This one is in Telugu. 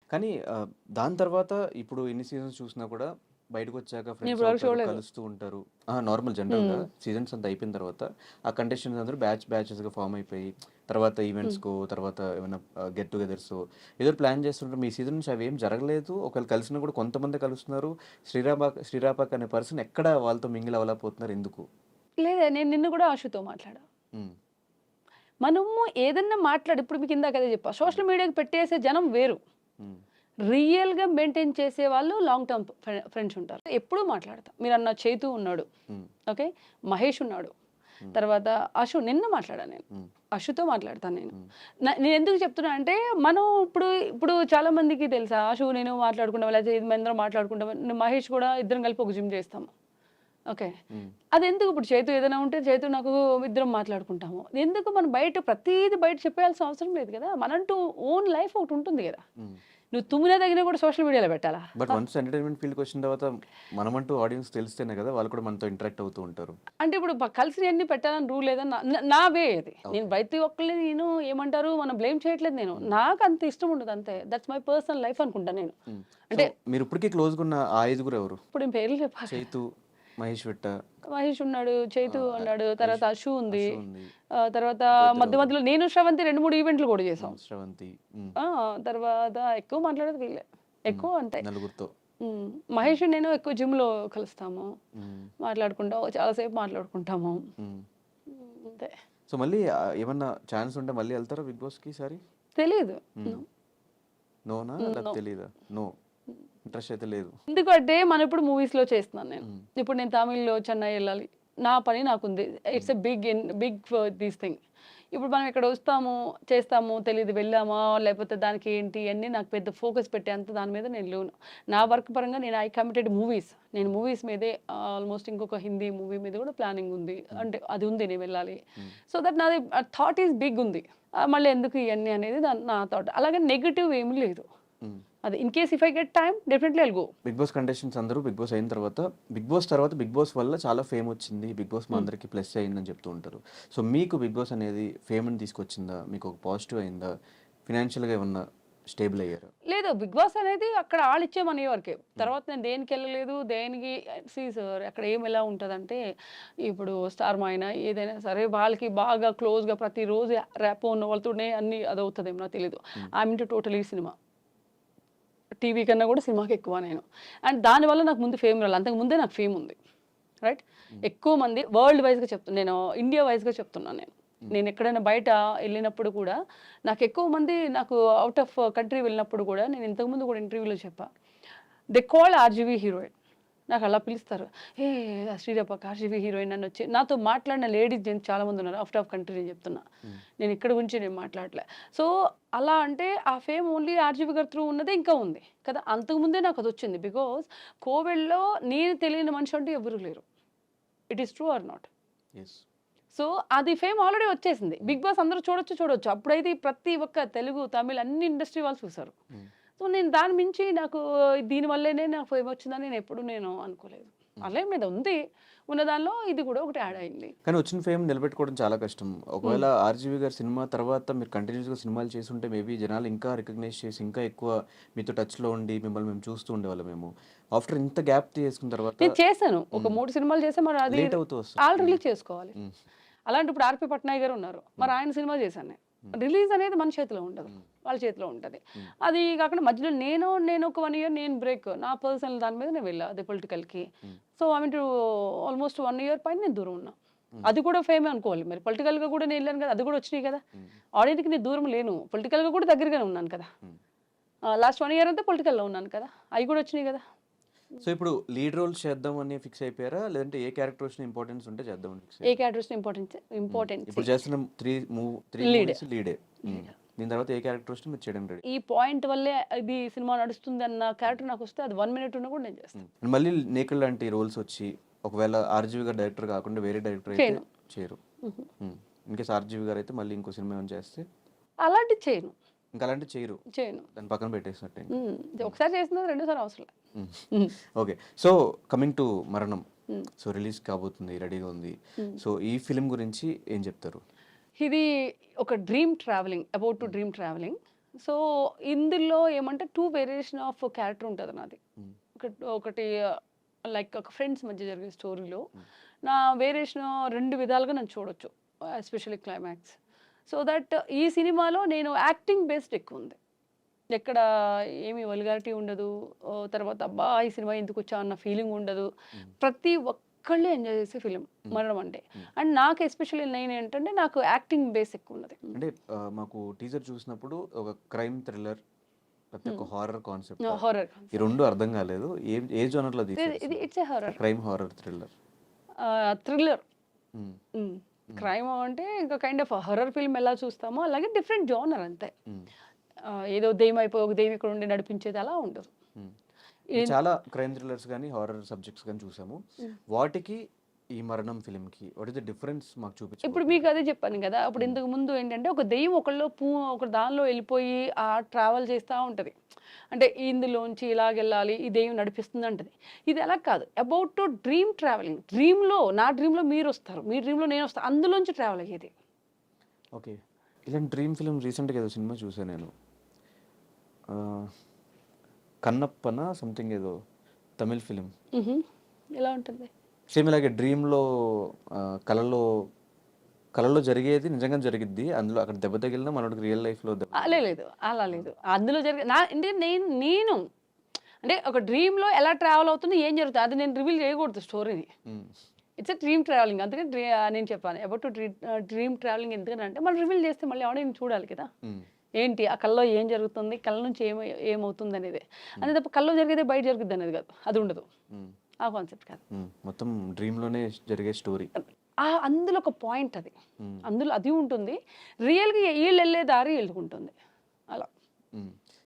కానీ దాని తర్వాత ఇప్పుడు ఎన్ని సీజన్స్ చూసినా కూడా బయటకొచ్చాక నేను ఫ్రెండ్స్ ఇప్పుడు వరకు అవుతారు, చూడలేదు. కలుస్తూ ఉంటారు. నార్మల్ జనరల్‌గా సీజన్స్ అంతా అయిపోయిన తర్వాత ఆ కంటెస్టెంట్స్ అందరూ బ్యాచెస్‌గా ఫార్మ్ అయిపోయి తర్వాత ఈవెంట్స్‌కో తర్వాత ఏమైనా గెట్ టుగెదర్సో ఏదో ప్లాన్ చేస్తుంటారు. మీ సీజన్ నుంచి అవేం జరగలేదు. ఒకవేళ కలిసినా కూడా కొంతమందే కలుస్తున్నారు. శ్రీరాపాక్ అనే పర్సన్ ఎక్కడ వాళ్ళతో మింగిల్ అవ్వలేకపోతున్నారు ఎందుకు? లేదా నేను నిన్న కూడా ఆషుతో మాట్లాడా. హ్మ్. మనము ఏదన్నా మాట్లాడి ఇప్పుడు మీకు ఇందాక అదే చెప్పా. సోషల్ మీడియాకి పెట్టేసే జనం వేరు. హ్మ్. రియల్‌గా మెయింటైన్ చేసేవాళ్ళు లాంగ్ టర్మ్ ఫ్రెండ్స్ ఉంటారు. ఎప్పుడూ మాట్లాడతా. మీరన్న చైతు ఉన్నాడు. హ్మ్. ఓకే. మహేష్ ఉన్నాడు. తర్వాత అషు నిన్న మాట్లాడా నేను. హ్మ్. అషుతో మాట్లాడతాను నేను. హ్మ్. నేనెందుకు చెప్తున్నా అంటే మనం ఇప్పుడు చాలా మందికి తెలుసా అషు నేను మాట్లాడుకుంటాం లేకపోతే మేమందరం మాట్లాడుకుంటాం. మహేష్ కూడా ఇద్దరం కలిపి ఒక జిమ్ చేస్తాము. ఓకే. హ్మ్. అదెందుకు ఇప్పుడు చైతు ఏదైనా ఉంటే చైతు నాకు ఇద్దరం మాట్లాడుకుంటాము. ఎందుకు మనం బయట ప్రతీది బయట చెప్పేయాల్సిన అవసరం లేదు కదా! మనంటూ ఓన్ లైఫ్ ఒకటి ఉంటుంది గదా! హ్మ్. నువ్వు తుమ్మినా దగ్గినా కూడా సోషల్ మీడియాలో పెట్టాలా? బట్ వన్స్ ఎంటర్‌టైన్‌మెంట్ ఫీల్డ్‌కొచ్చిన తర్వాత మనమంటూ ఆడియన్స్ తెలిస్తేనే కదా! వాళ్ళు కూడా మనతో ఇంటరాక్ట్ అవుతూ ఉంటారు. అంటే ఇప్పుడు కలిసినయన్నీ పెట్టాలని రూల్ లేదని నా వే అది. నేను ఓకే. ప్రతి ఒక్కళ్ళని నేను ఏమంటారు మనం బ్లేమ్ చేయట్లేదు నేను. నాకంత ఇష్టం ఉండదు అంతే. దట్స్ మై పర్సనల్ లైఫ్ అనుకుంటా నేను. హ్మ్. సో, అంటే మీరిప్పటికి క్లోజ్‌గున్న ఆ ఐదుగురు ఎవరు? ఇప్పుడు నేను పేర్లు చెప్పాలి. చైతు, మహేష్ విట్ట, మహేష్ ఉన్నాడు, చైతు ఉన్నాడు, ఐష్ తర్వాత అషు ఉంది. అషు ఉంది. తర్వాత ఇంకో ఇద్దరు మధ్య ఎవరు? మధ్యలో నేను, శ్రవంతి 2, 3 ఈవెంట్లు కూడా చేసాం. శ్రవంతి. హ్మ్. ఆ! తర్వాత ఎక్కువ మాట్లాడేది వీళ్ళే. హ్మ్. ఎక్కువ అంటే నలుగురితో. హ్మ్. హ్మ్. మహేష్ నేను ఎక్కువ జిమ్‌లో కలుస్తాము. హ్మ్. మాట్లాడుకుంటాం. చాలా సేపు మాట్లాడుకుంటాము. హ్మ్. అంతే. సో, మళ్ళీ ఏమన్నా ఛాన్స్ ఉంటే మళ్ళీ ఎళ్తారా బిగ్ బాస్‌కి ఈసారి? తెలీదు. హ్మ్. నో. నోనా? లేకపోతే నో. తెలీదా? నో. ఇంట్రెస్ట్ అయితే లేదు. ఎందుకంటే మనం ఇప్పుడు మూవీస్‌లో చేస్తున్నాను నేను. హ్మ్. ఇప్పుడు నేను తమిళ్‌లో చెన్నై ఎళ్ళాలి. నా పని నాకుంది. Hmm. It's a big for this thing. ఇప్పుడు మనం ఇక్కడ వస్తాము, చేస్తాము, తెలీదు వెళ్ళామా లేకపోతే దానికి ఏంటి అన్నీ నాకు పెద్ద ఫోకస్ పెట్టేంత దాని మీద నేను లేను. నా వర్క్ పరంగా నేను ఐ కమిటెడ్ మూవీస్. నేను మూవీస్ మీదే ఆల్‌మోస్ట్ ఇంకొక హిందీ మూవీ మీద కూడా ప్లానింగ్ ఉంది. హ్మ్. అంటే అది ఉంది నేను వెళ్ళాలి. హ్మ్. సో దట్ నాది థాట్ ఈస్ బిగ్ ఉంది. మళ్ళీ ఎందుకు ఇయన్నీ అనేది నా థాట్. అలాగే నెగెటివ్ ఏమి లేదు. హ్మ్. అది in case if I get time definitely I'll go. Bigg Boss contestants అందరూ బిగ్ బాస్ అయిన తర్వాత, బిగ్ బాస్ తర్వాత బిగ్ బాస్ వల్ల చాలా ఫేమ్ వచ్చింది. బిగ్ బాస్ మా హ్మ్. అందరికీ ప్లస్ అయిందని చెప్తూ ఉంటారు. సో, మీకు బిగ్ బాస్ అనేది ఫేమ్‌ని తీసుకొచ్చిందా? మీకు ఒక పాజిటివ్ అయిందా? ఫినాన్షియల్‌గా ఏమన్నా స్టేబుల్ అయ్యారా? లేదు. 'బిగ్ బాస్' అనేది అక్కడ ఆళ్ళిచ్చే మనీ వరకే. హ్మ్. తర్వాత నేను దేనికెళ్ళలేదు. దేనికి సార్ అక్కడ ఎలా ఉంటదంటే, ఇప్పుడు 'స్టార్ మా' అయినా ఏదైనా సరే వాళ్ళకి బాగా క్లోజ్‌గా ప్రతిరోజు ర్యాపో ఉన్న వాళ్ళతోనే అన్నీ అదవుతదేమో నాకు తెలీదు. హ్మ్. I am into totally cinema. TV కన్నా కూడా సినిమాకెక్కువ నేను. అండ్ దానివల్ల నాకు ముందు ఫేమ్ రాలే. అంతకు ముందే నాకు ఫేమ్ ఉంది. రైట్? హ్మ్. ఎక్కువ మంది వరల్డ్ వైస్‌గా నేను ఇండియా వైస్‌గా చెప్తున్నాను నేను. హ్మ్. నేనెక్కడైనా బయట ఎళ్ళినప్పుడు కూడా నాకెక్కువ మంది నాకు ఔట్ ఆఫ్ కంట్రీ వెళ్ళినప్పుడు కూడా నేను ఇంతకుముందు కూడా ఇంటర్వ్యూలో చెప్పా. They call RGV heroine. నాకలా పిలుస్తారు. "హే! శ్రీరప ఆర్‌జీవీ హీరోయిన్" అనొచ్చి నాతో మాట్లాడిన లేడీస్ జెంట్స్ చాలా మందున్నారు. ఔట్ ఆఫ్ కంట్రీ నేను చెప్తున్నా. హ్మ్. నేను ఇక్కడ గురించి నేను మాట్లాడట్లే. సో, అలా అంటే ఆ ఫేమ్ ఓన్లీ ఆర్‌జీవీ గారి త్రూ ఉన్నదే ఇంకా ఉంది. కదా! అంతకుముందే నాకదొచ్చింది. బికాజ్ కోవిడ్‌లో నేను తెలియని మనిషి అంటూ ఎవ్వరు లేరు. It is true or not? Yes. So, అది ఫేమ్ ఆల్రెడీ వచ్చేసింది. హ్మ్. 'బిగ్ బాస్' అందరూ చూడొచ్చు. అప్పుడైతే ఈ ప్రతి ఒక్క తెలుగు, తమిళ్ అన్ని ఇండస్ట్రీ వాళ్ళు చూసారు. హ్మ్. సో, నేను దాని మించి నాకు దీని వల్లేనే నాకు ఫేమ్ వచ్చిందని నేనెప్పుడు అనుకోలేదు. హ్మ్. పర్లేదు మీద ఉంది. ఉన్న దానిలో ఇది కూడా ఒకటి యాడ్ అయింది. కానీ వచ్చిన ఫేమ్ నిలబెట్టుకోవడం చాలా కష్టం. హ్మ్. ఒకవేళ 'ఆర్‌జీవి' గారి సినిమా తర్వాత మీరు కంటిన్యూయస్‌గా సినిమాలు చేసుంటే మేబీ జనాలు ఇంకా రికగ్నైజ్ చేసి ఇంకా ఎక్కువ మీతో టచ్‌లో ఉండి మిమ్మల్ని మేము చూస్తూ ఉండేవాళ్ళమేమో. ఆఫ్టర్ ఇంత గ్యాప్ తీసుకున్న తర్వాత నేను చేశాను. ఒక హ్మ్. 3 సినిమాలు చేశా. మరి అది లేట్ అవుతూ వస్తుంది. ఆళ్ళు హ్మ్. రిలీజ్ చేసుకోవాలి. హ్మ్. అలాంటి ఇప్పుడు 'ఆర్‌పీ పట్నాయక్' గారు ఉన్నారు. మరి హ్మ్. ఆయన సినిమా చేశాను నేను. హ్మ్. రిలీజ్ అనేది మన చేతిలో ఉండదు. హ్మ్. వాళ్ళ చేతిలో ఉంటది. హ్మ్. అది కాకుండా మధ్యలో నేను ఒక 1 ఇయర్ బ్రేక్. నా పర్సనల్ దాని మీద నేను వెళ్ళా. అదే పొలిటికల్‌కి. హ్మ్. So, I mean to almost 1 year పైన నేను దూరం ఉన్నా. హ్మ్. అది కూడా ఫేమే అనుకోవాలి. మరి పొలిటికల్‌గా కూడా నేను ఎళ్ళాను కదా! అది కూడా వచ్చినాయి కదా! హ్మ్. ఆడియన్స్‌కి నేను దూరం లేను. పొలిటికల్‌గా కూడా దగ్గరగానే ఉన్నాను కదా! హ్మ్. లాస్ట్ 1 ఇయర్ అంతా పొలిటికల్‌లో ఉన్నాను కదా! అయి కూడా వచ్చినాయి కదా! సో, ఇప్పుడు లీడ్ రోల్స్ చేద్దామని ఫిక్స్ అయిపోయారా? లేదంటే ఏ క్యారెక్టర్ వచ్చినా ఇంపార్టెన్స్ ఉంటే చేద్దామని ఫిక్స్ ఏ అయ్యారా? క్యారెక్టర్స్ హ్మ్. ఇంపార్టెన్సీ ఇప్పుడు చేస్తున్న 3 లీడ్. మూవీస్ లీడే. హ్మ్. దీని తర్వాత ఏ క్యారెక్టర్ వచ్చినా మీరు చేయడానికి రెడీ. ఈ పాయింట్ వల్లే ఇది సినిమా నడుస్తుందన్న క్యారెక్టర్ నాకొస్తే అది 1 మినిట్ ఉన్నా కూడా నేను చేస్తా. హ్మ్. మళ్ళీ 'నేకుల్' లాంటి రోల్స్ వచ్చి ఒకవేళ 'ఆర్‌జీవి' గారు డైరెక్టర్ కాకుండా వేరే డైరెక్టర్ అయితే చేయను. చేయరు. హుహు. హ్మ్. ఇన్‌కేస్ 'ఆర్‌జీవి' గారు అయితే మళ్ళీ ఇంకో సినిమా ఏమైనా చేస్తే అలాంటిది చేయను. ఇంక అలాంటివి చేయరు. చేయను. దాన్ని పక్కన పెట్టేసినట్టే ఇంక. హ్మ్. హ్మ్. ఒకసారి చేసింది రెండోసారి అవసరం లే. హ్మ్. హ్మ్. ఓకే. సో, కమింగ్ టు 'మరణం' హ్మ్. సో, రిలీజ్ కాబోతుంది. రెడీగా ఉంది. హ్మ్. సో, ఈ ఫిల్మ్ గురించి ఏం చెప్తారు? ఇది ఒక డ్రీమ్ ట్రావెలింగ్. అబౌట్ టు హ్మ్. Dream travelling. సో ఇందులో ఏమంటే 2 వేరియేషన్ ఆఫ్ క్యారెక్టర్ ఉంటుంది నాది. ఒకటి లైక్ ఒక ఫ్రెండ్స్ మధ్య జరిగే స్టోరీలో నా వేరియేషన్ 2 విధాలుగా నేను చూడొచ్చు. Especially climax. సో దట్ ఈ సినిమాలో నేను యాక్టింగ్ బేస్డ్ ఎక్కువ ఉంది. ఎక్కడ ఏమి వల్గారిటీ ఉండదు. తర్వాత అబ్బా! ఈ సినిమా ఎందుకొచ్చా అన్న ఫీలింగ్ ఉండదు. ప్రతి ఒక్కళ్ళు ఎంజాయ్ చేసే ఫిలిం 'మరణం' అంటే. అండ్ నాకు ఎస్పెషల్లీ నేనేంటంటే నాకు యాక్టింగ్ బేస్ ఎక్కువ ఉన్నది. అంటే మాకు టీజర్ చూసినప్పుడు ఒక క్రైమ్ థ్రిల్లర్ లేకపోతే ఒక హారర్ కాన్సెప్ట్, హారర్ ఈ రెండు అర్థం కాలేదు. ఏ జోనర్లో ఇది తీసారు? It's a horror. Crime, horror, thriller. Thriller. Crime అంటే ఇంకా కైండ్ ఆఫ్ హారర్ ఫిల్మ్ ఎలా చూస్తామో అలాగే డిఫరెంట్ జోనర్ అంతే. ఏదో దెయ్యం అయిపోయి ఒక దెయ్యం ఇక్కడ ఉండి నడిపించేది అలా ఉండదు. చాలా క్రైమ్ థ్రిల్లర్స్ కానీ హారర్ సబ్జెక్ట్స్ కానీ చూసాము. వాటికి ఈ 'మరణం' ఫిల్మ్కి వాట్ ఇస్ ద డిఫరెన్స్ మాకు చూపించు. ఇప్పుడు మీకు అదే చెప్పాను కదా, అప్పుడు ఇంతకు ముందు ఏంటంటే ఒక దెయ్యం ఒక దానిలో వెళ్ళిపోయి ఆ ట్రావెల్ చేస్తూ ఉంటుంది. అంటే ఇందులోంచి ఇలాగెళ్ళాలి, ఈ దెయ్యం నడిపిస్తుంది అంటది. ఇది అలా కాదు, అబౌట్ టు డ్రీమ్ ట్రావెలింగ్. నా డ్రీమ్లో మీరు వస్తారు, మీ డ్రీమ్లో నేను వస్తాను, అందులోంచి ట్రావెల్ అయ్యేది. ఓకే, ఇలాంటి డ్రీమ్ ఫిల్మ్ రీసెంట్గా ఏదో సినిమా చూసాను నేను, కన్నప్పన సంథింగ్ ఏదో తమిళ్ ఫిలిం. ఎలా ఉంటుంది? సేమ్ ఇలాగే డ్రీమ్లో కళలో జరిగేది నిజంగా జరిగిద్ది. అందులో అక్కడ దెబ్బ తగిలినా మనోడికి రియల్ లైఫ్లో లేదు, అలా లేదు. అందులో అంటే నేను అంటే ఒక డ్రీమ్లో ఎలా ట్రావెల్ అవుతుంది, ఏం జరుగుతుంది, అది నేను రివీల్ చేయకూడదు స్టోరీని. It's a dream travelling. అందుకని నేను చెప్పాను అబౌట్ డ్రీమ్ ట్రావెలింగ్. ఎందుకంటే మనం రివీల్ చేస్తే మళ్ళీ ఎవరైనా చూడాలి కదా, ఏంటి ఆ కళ్ళలో ఏం జరుగుతుంది, కళ్ళ నుంచి ఏమవుతుంది అనేది. అదే తప్ప కళ్ళలో జరిగేదే బయట జరుగుద్ది అనేది కాదు, అది ఉండదు. ఆ కాన్సెప్ట్ కాదు, మొత్తం డ్రీమ్లోనే జరిగే స్టోరీ. అందులో ఒక పాయింట్ అది, అందులో అది ఉంటుంది. రియల్గా వీళ్ళు వెళ్ళే దారి వెళ్ళుకుంటుంది అలా.